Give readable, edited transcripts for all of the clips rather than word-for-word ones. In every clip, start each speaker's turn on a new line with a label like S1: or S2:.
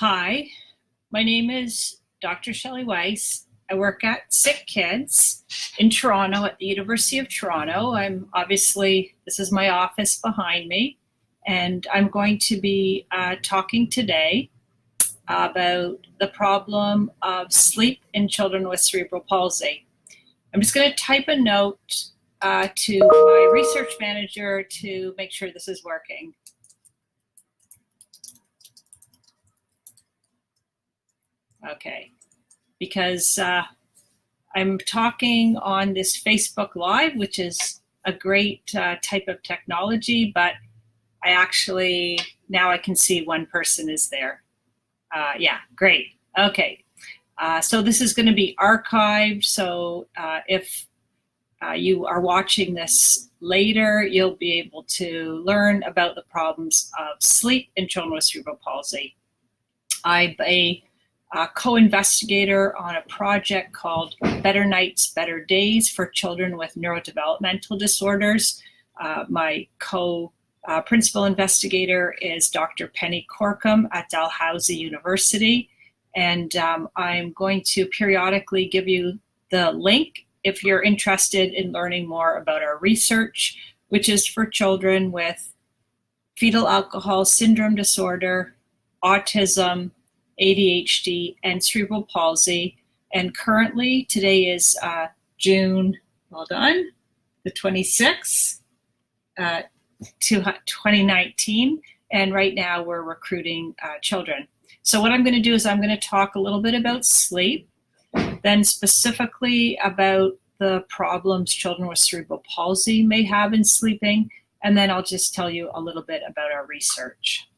S1: Hi, my name is Dr. Shelley Weiss. I work at Sick Kids in Toronto at the University of Toronto. This is my office behind me, and I'm going to be talking today about the problem of sleep in children with cerebral palsy. I'm just going to type a note to my research manager to make sure this is working. Okay, because I'm talking on this Facebook Live, which is a great type of technology, but now I can see one person is there. Yeah, great. Okay, so this is going to be archived, so if you are watching this later, you'll be able to learn about the problems of sleep in children with cerebral palsy. I'm a co-investigator on a project called Better Nights, Better Days for children with neurodevelopmental disorders. My co-principal investigator is Dr. Penny Corkum at Dalhousie University. And I'm going to periodically give you the link if you're interested in learning more about our research, which is for children with fetal alcohol syndrome disorder, autism, ADHD, and cerebral palsy. And currently, today is June, the 26th, 2019. And right now we're recruiting children. So what I'm going to do is I'm going to talk a little bit about sleep, then specifically about the problems children with cerebral palsy may have in sleeping, and then I'll just tell you a little bit about our research.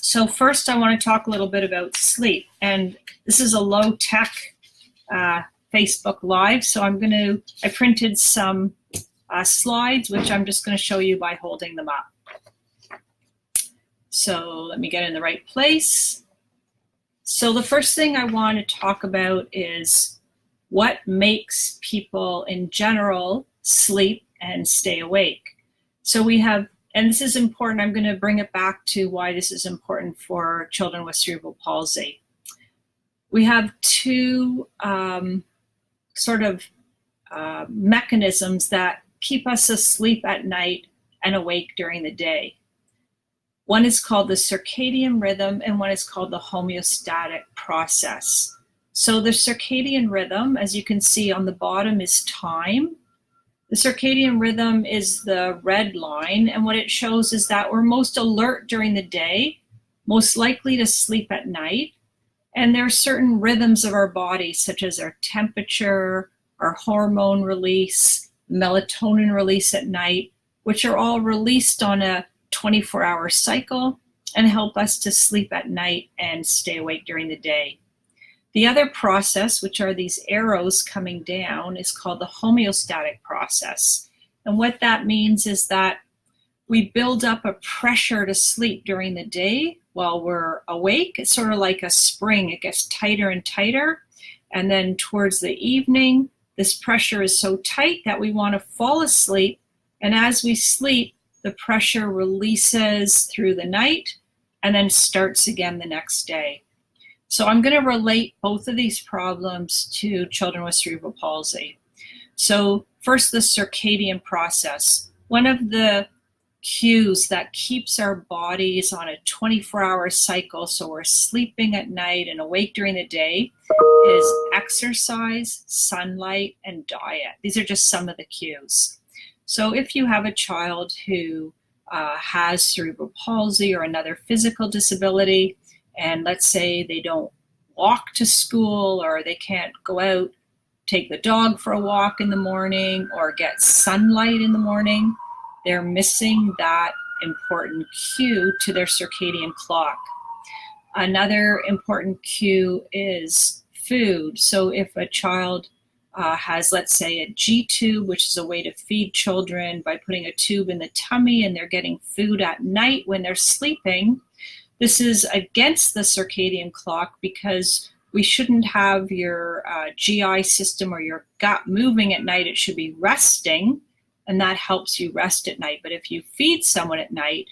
S1: So first, I want to talk a little bit about sleep, and this is a low-tech Facebook Live. So I printed some slides, which I'm just going to show you by holding them up. So let me get in the right place. So the first thing I want to talk about is what makes people in general sleep and stay awake. So we have, and this is important, I'm going to bring it back to why this is important for children with cerebral palsy. We have two mechanisms that keep us asleep at night and awake during the day. One is called the circadian rhythm, and one is called the homeostatic process. So the circadian rhythm, as you can see on the bottom, is time. The circadian rhythm is the red line, and what it shows is that we're most alert during the day, most likely to sleep at night, and there are certain rhythms of our body, such as our temperature, our hormone release, melatonin release at night, which are all released on a 24-hour cycle and help us to sleep at night and stay awake during the day. The other process, which are these arrows coming down, is called the homeostatic process. And what that means is that we build up a pressure to sleep during the day while we're awake. It's sort of like a spring. It gets tighter and tighter. And then towards the evening, this pressure is so tight that we want to fall asleep. And as we sleep, the pressure releases through the night and then starts again the next day. So I'm going to relate both of these problems to children with cerebral palsy. So first, the circadian process. One of the cues that keeps our bodies on a 24-hour cycle, so we're sleeping at night and awake during the day, is exercise, sunlight, and diet. These are just some of the cues. So if you have a child who has cerebral palsy or another physical disability, and let's say they don't walk to school, or they can't go out, take the dog for a walk in the morning, or get sunlight in the morning, they're missing that important cue to their circadian clock. Another important cue is food. So if a child has, let's say, a G-tube, which is a way to feed children by putting a tube in the tummy, and they're getting food at night when they're sleeping, this is against the circadian clock, because we shouldn't have your GI system or your gut moving at night. It should be resting, and that helps you rest at night. But if you feed someone at night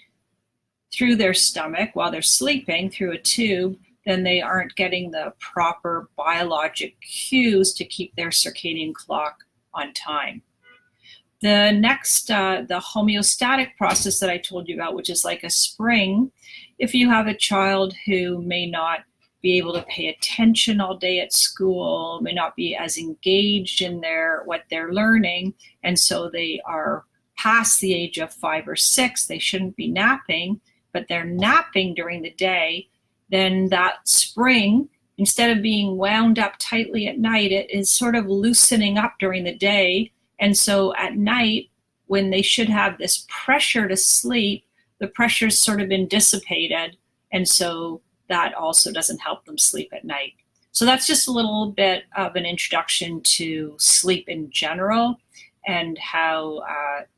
S1: through their stomach while they're sleeping through a tube, then they aren't getting the proper biologic cues to keep their circadian clock on time. The next, the homeostatic process that I told you about, which is like a spring, if you have a child who may not be able to pay attention all day at school, may not be as engaged in what they're learning, and so they are past the age of 5 or 6, they shouldn't be napping, but they're napping during the day, then that spring, instead of being wound up tightly at night, it is sort of loosening up during the day. And so at night, when they should have this pressure to sleep, the pressure's sort of been dissipated. And so that also doesn't help them sleep at night. So that's just a little bit of an introduction to sleep in general and how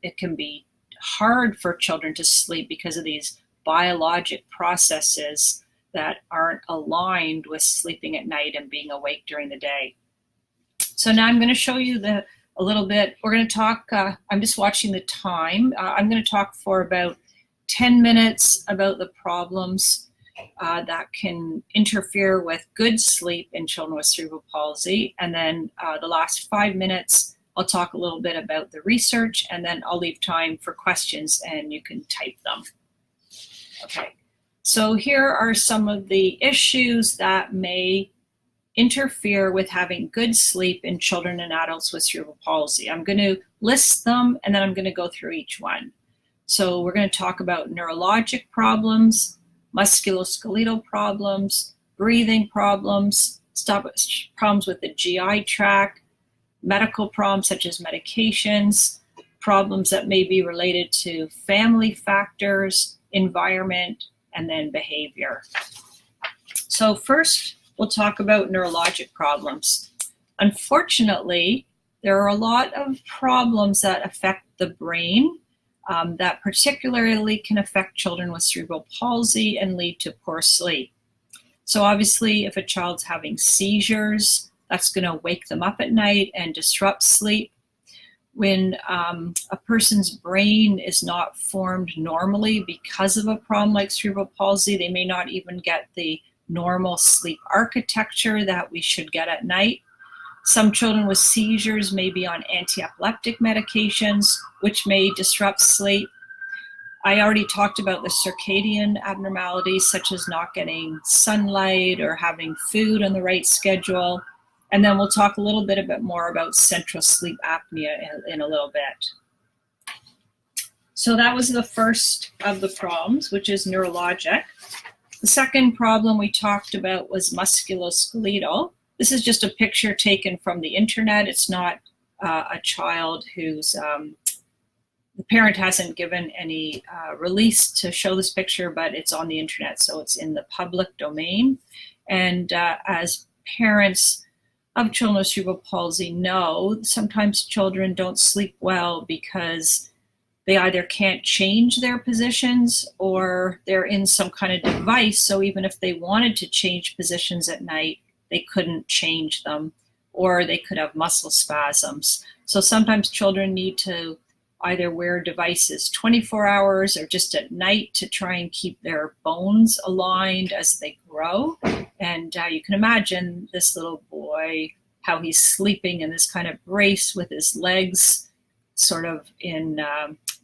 S1: it can be hard for children to sleep because of these biologic processes that aren't aligned with sleeping at night and being awake during the day. So now I'm going to show you a little bit. We're going to talk, I'm just watching the time. I'm going to talk for about 10 minutes about the problems that can interfere with good sleep in children with cerebral palsy. And then the last 5 minutes, I'll talk a little bit about the research, and then I'll leave time for questions and you can type them. Okay, so here are some of the issues that may interfere with having good sleep in children and adults with cerebral palsy. I'm going to list them and then I'm going to go through each one. So we're going to talk about neurologic problems, musculoskeletal problems, breathing problems, problems with the GI tract, medical problems such as medications, problems that may be related to family factors, environment, and then behavior. So first, we'll talk about neurologic problems. Unfortunately, there are a lot of problems that affect the brain that particularly can affect children with cerebral palsy and lead to poor sleep. So obviously, if a child's having seizures, that's going to wake them up at night and disrupt sleep. When a person's brain is not formed normally because of a problem like cerebral palsy, they may not even get the normal sleep architecture that we should get at night. Some children with seizures may be on anti-epileptic medications, which may disrupt sleep. I already talked about the circadian abnormalities, such as not getting sunlight or having food on the right schedule. And then we'll talk a little bit more about central sleep apnea in a little bit. So that was the first of the problems, which is neurologic. The second problem we talked about was musculoskeletal. This is just a picture taken from the internet. It's not a child who's, the parent hasn't given any release to show this picture, but it's on the internet, so it's in the public domain. And as parents of children with cerebral palsy know, sometimes children don't sleep well because they either can't change their positions or they're in some kind of device. So even if they wanted to change positions at night, they couldn't change them, or they could have muscle spasms. So sometimes children need to either wear devices 24 hours or just at night to try and keep their bones aligned as they grow. And you can imagine this little boy, how he's sleeping in this kind of brace with his legs sort of in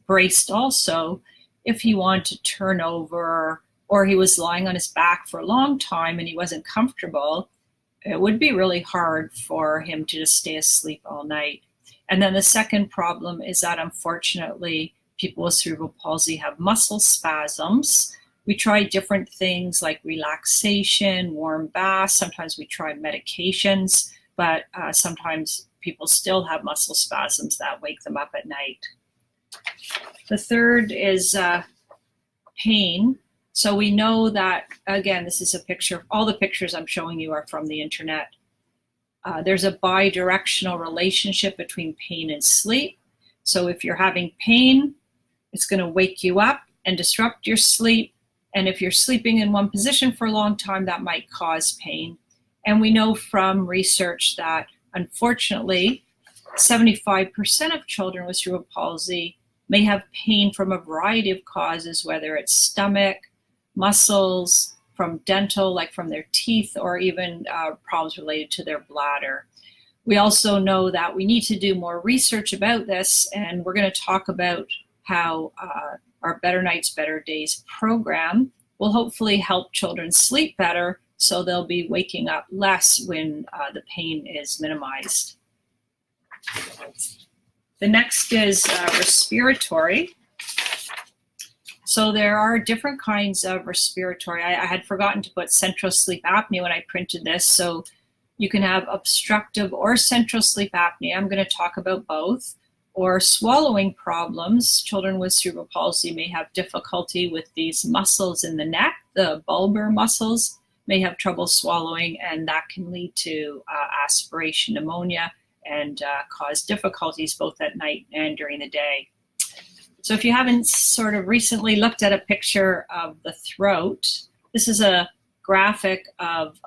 S1: braced also. If he wanted to turn over or he was lying on his back for a long time and he wasn't comfortable, it would be really hard for him to just stay asleep all night. And then the second problem is that unfortunately, people with cerebral palsy have muscle spasms. We try different things like relaxation, warm baths. Sometimes we try medications, but sometimes people still have muscle spasms that wake them up at night. The third is pain. So we know that, again, this is a picture. All the pictures I'm showing you are from the internet. There's a bi-directional relationship between pain and sleep. So if you're having pain, it's going to wake you up and disrupt your sleep. And if you're sleeping in one position for a long time, that might cause pain. And we know from research that, unfortunately, 75% of children with cerebral palsy may have pain from a variety of causes, whether it's stomach, muscles, from dental, like from their teeth, or even problems related to their bladder. We also know that we need to do more research about this, and we're going to talk about how our Better Nights, Better Days program will hopefully help children sleep better, so they'll be waking up less when the pain is minimized. The next is respiratory. So there are different kinds of respiratory. I had forgotten to put central sleep apnea when I printed this. So you can have obstructive or central sleep apnea. I'm going to talk about both. Or swallowing problems. Children with cerebral palsy may have difficulty with these muscles in the neck. The bulbar muscles may have trouble swallowing, and that can lead to aspiration pneumonia and cause difficulties both at night and during the day. So if you haven't sort of recently looked at a picture of the throat, this is a graphic of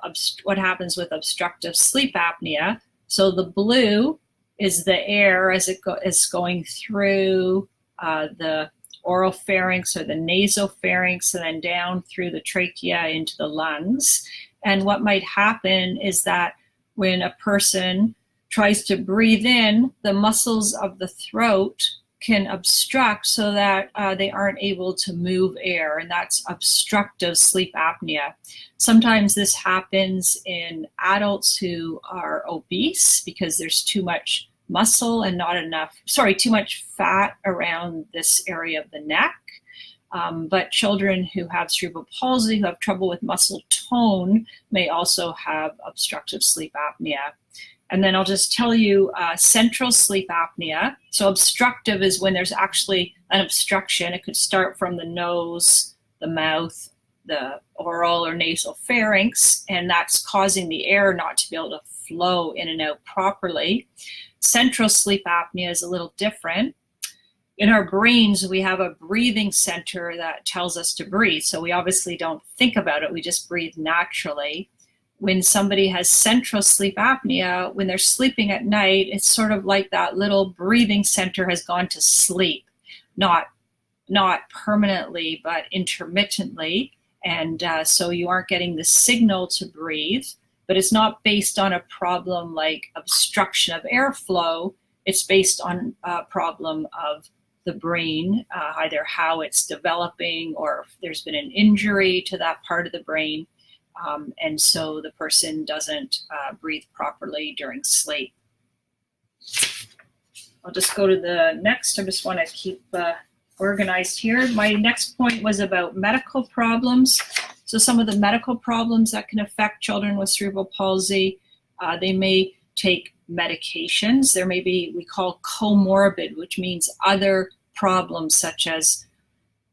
S1: what happens with obstructive sleep apnea. So the blue is the air as it is going through the oropharynx or the nasopharynx and then down through the trachea into the lungs. And what might happen is that when a person tries to breathe in, the muscles of the throat can obstruct so that they aren't able to move air, and that's obstructive sleep apnea. Sometimes this happens in adults who are obese because there's too much muscle and too much fat around this area of the neck. But children who have cerebral palsy, who have trouble with muscle tone, may also have obstructive sleep apnea. And then I'll just tell you central sleep apnea. So obstructive is when there's actually an obstruction. It could start from the nose, the mouth, the oral or nasal pharynx, and that's causing the air not to be able to flow in and out properly. Central sleep apnea is a little different. In our brains, we have a breathing center that tells us to breathe. So we obviously don't think about it. We just breathe naturally. When somebody has central sleep apnea, when they're sleeping at night, it's sort of like that little breathing center has gone to sleep, not permanently, but intermittently. And so you aren't getting the signal to breathe, but it's not based on a problem like obstruction of airflow. It's based on a problem of the brain, either how it's developing or if there's been an injury to that part of the brain. And so the person doesn't breathe properly during sleep. I'll just go to the next. I just want to keep organized here. My next point was about medical problems. So some of the medical problems that can affect children with cerebral palsy, they may take medications. There may be, we call comorbid, which means other problems such as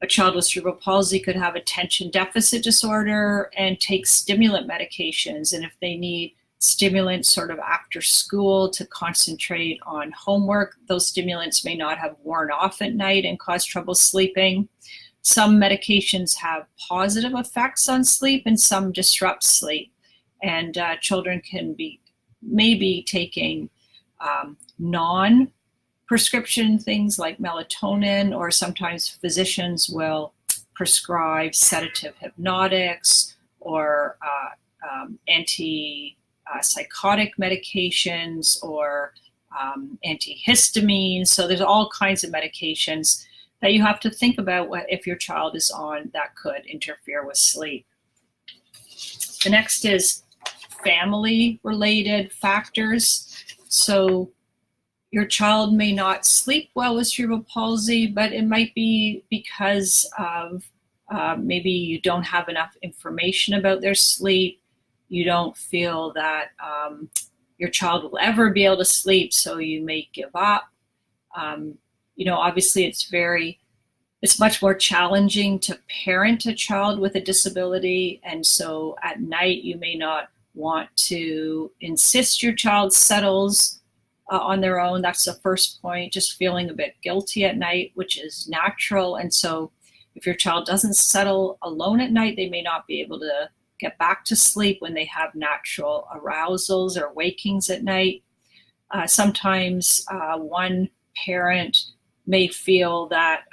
S1: a child with cerebral palsy could have attention deficit disorder and take stimulant medications. And if they need stimulants sort of after school to concentrate on homework, those stimulants may not have worn off at night and cause trouble sleeping. Some medications have positive effects on sleep and some disrupt sleep. And children may be taking non-prescription things like melatonin, or sometimes physicians will prescribe sedative hypnotics or antipsychotic medications or antihistamines. So there's all kinds of medications that you have to think about if your child is on that could interfere with sleep. The next is family-related factors. So your child may not sleep well with cerebral palsy, but it might be because of maybe you don't have enough information about their sleep. You don't feel that your child will ever be able to sleep, so you may give up. Obviously it's much more challenging to parent a child with a disability, and so at night you may not want to insist your child settles on their own. That's the first point, just feeling a bit guilty at night, which is natural. And so if your child doesn't settle alone at night, they may not be able to get back to sleep when they have natural arousals or wakings at night. Sometimes one parent may feel that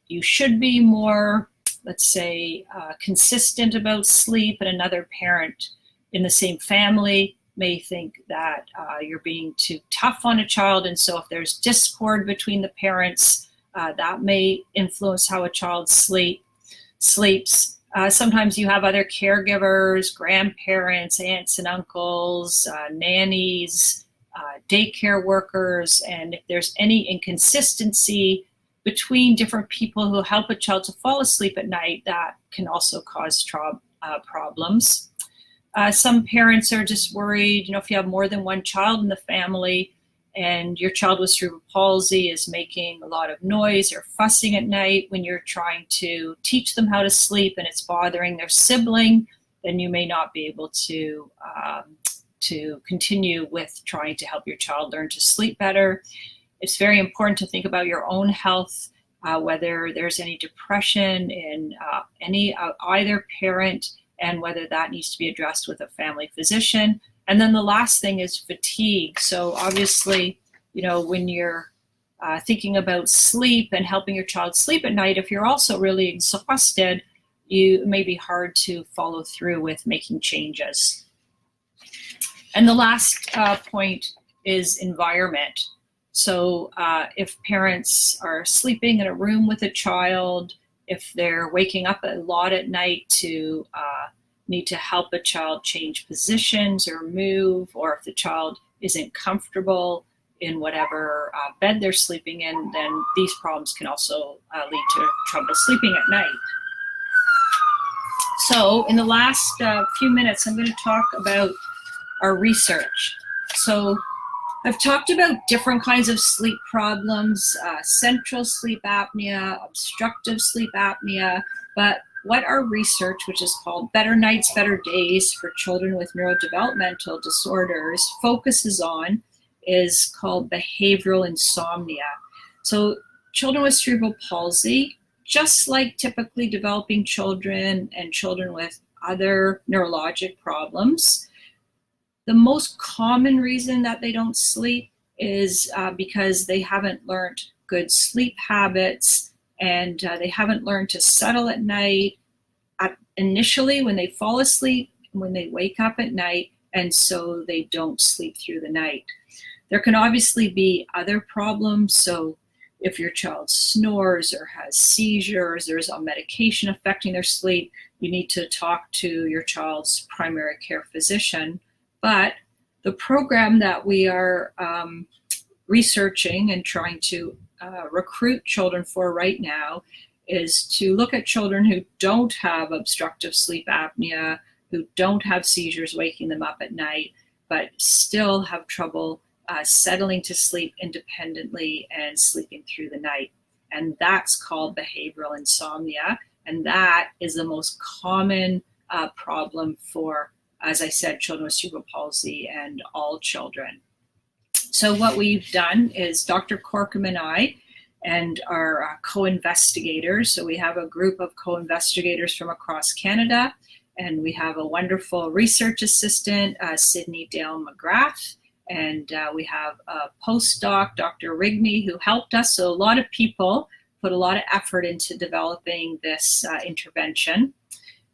S1: you should be more let's say, consistent about sleep, and another parent in the same family may think that you're being too tough on a child. And so if there's discord between the parents, that may influence how a child sleeps. Sometimes you have other caregivers, grandparents, aunts and uncles, nannies, daycare workers, and if there's any inconsistency between different people who help a child to fall asleep at night, that can also cause problems. Some parents are just worried, if you have more than one child in the family and your child with cerebral palsy is making a lot of noise or fussing at night when you're trying to teach them how to sleep and it's bothering their sibling, then you may not be able to continue with trying to help your child learn to sleep better. It's very important to think about your own health, whether there's any depression in either parent, and whether that needs to be addressed with a family physician. And then the last thing is fatigue. So obviously, when you're thinking about sleep and helping your child sleep at night, if you're also really exhausted, it may be hard to follow through with making changes. And the last point is environment. So if parents are sleeping in a room with a child, if they're waking up a lot at night to need to help a child change positions or move, or if the child isn't comfortable in whatever bed they're sleeping in, then these problems can also lead to trouble sleeping at night. So in the last few minutes, I'm going to talk about our research. So I've talked about different kinds of sleep problems, central sleep apnea, obstructive sleep apnea, but what our research, which is called Better Nights, Better Days for Children with Neurodevelopmental Disorders, focuses on is called behavioral insomnia. So children with cerebral palsy, just like typically developing children and children with other neurologic problems, the most common reason that they don't sleep is because they haven't learned good sleep habits, and they haven't learned to settle at night initially when they fall asleep, when they wake up at night, and so they don't sleep through the night. There can obviously be other problems. So if your child snores or has seizures, there's a medication affecting their sleep, you need to talk to your child's primary care physician. But the program that we are researching and trying to recruit children for right now is to look at children who don't have obstructive sleep apnea, who don't have seizures waking them up at night, but still have trouble settling to sleep independently and sleeping through the night. And that's called behavioral insomnia. And that is the most common problem for, as I said, children with cerebral palsy and all children. So what we've done is Dr. Corkum and I and our co-investigators, so we have a group of co-investigators from across Canada, and we have a wonderful research assistant, Sydney Dale McGrath, and we have a postdoc, Dr. Rigney, who helped us. So a lot of people put a lot of effort into developing this intervention.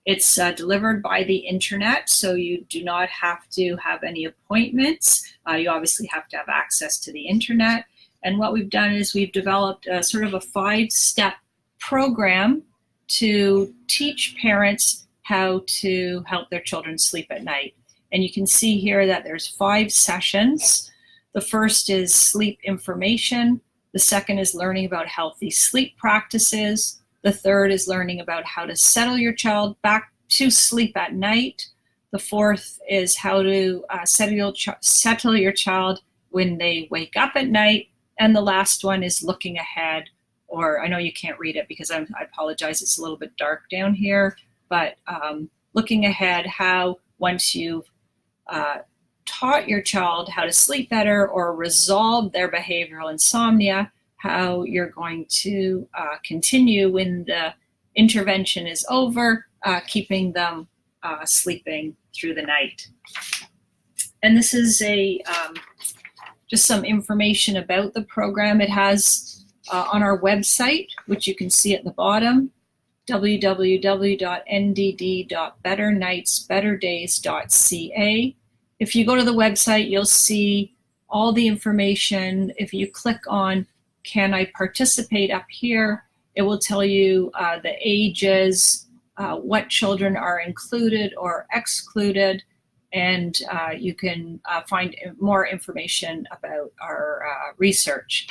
S1: It's delivered by the internet, so you do not have to have any appointments. You obviously have to have access to the internet. And what we've done is we've developed sort of a 5-step program to teach parents how to help their children sleep at night. And you can see here that there's 5 sessions. The first is sleep information. The second is learning about healthy sleep practices. The third is learning about how to settle your child back to sleep at night. The fourth is how to settle your child when they wake up at night. And the last one is looking ahead, or I know you can't read it because I apologize, it's a little bit dark down here, but looking ahead, how once you've taught your child how to sleep better or resolve their behavioral insomnia, how you're going to continue when the intervention is over, keeping them sleeping through the night. And this is just some information about the program. It has on our website, which you can see at the bottom, www.ndd.betternightsbetterdays.ca. If you go to the website, you'll see all the information. If you click on Can I Participate up here, it will tell you the ages, what children are included or excluded, and you can find more information about our research.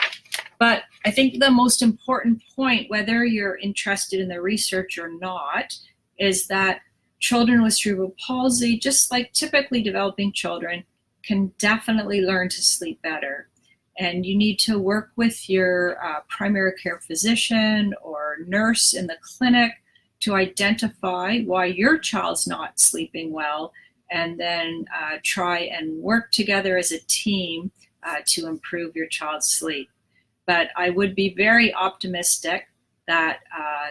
S1: But I think the most important point, whether you're interested in the research or not, is that children with cerebral palsy, just like typically developing children, can definitely learn to sleep better. And you need to work with your primary care physician or nurse in the clinic to identify why your child's not sleeping well, and then try and work together as a team to improve your child's sleep. But I would be very optimistic that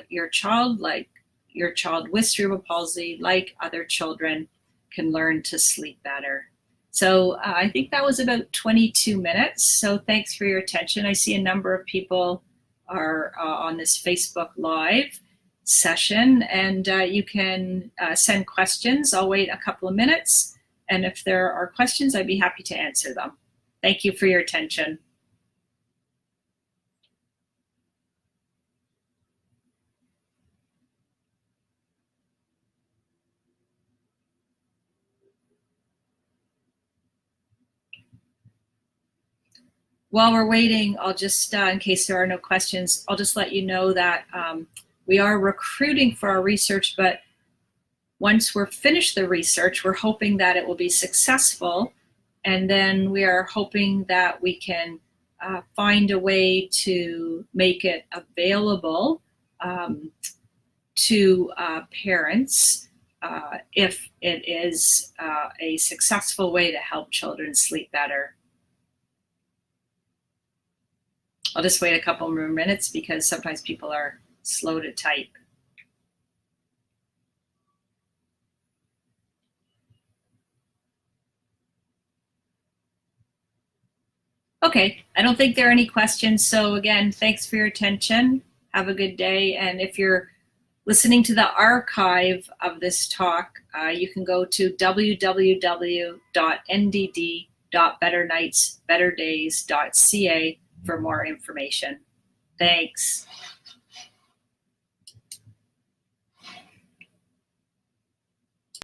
S1: your child with cerebral palsy, like other children, can learn to sleep better. So I think that was about 22 minutes. So thanks for your attention. I see a number of people are on this Facebook Live session, and you can send questions. I'll wait a couple of minutes, and if there are questions, I'd be happy to answer them. Thank you for your attention. While we're waiting, I'll just, in case there are no questions, I'll just let you know that we are recruiting for our research, but once we're finished the research, we're hoping that it will be successful, and then we are hoping that we can find a way to make it available to parents if it is a successful way to help children sleep better. I'll just wait a couple more minutes because sometimes people are slow to type. Okay, I don't think there are any questions. So again, thanks for your attention. Have a good day. And if you're listening to the archive of this talk, you can go to www.ndd.betternightsbetterdays.ca for more information. Thanks.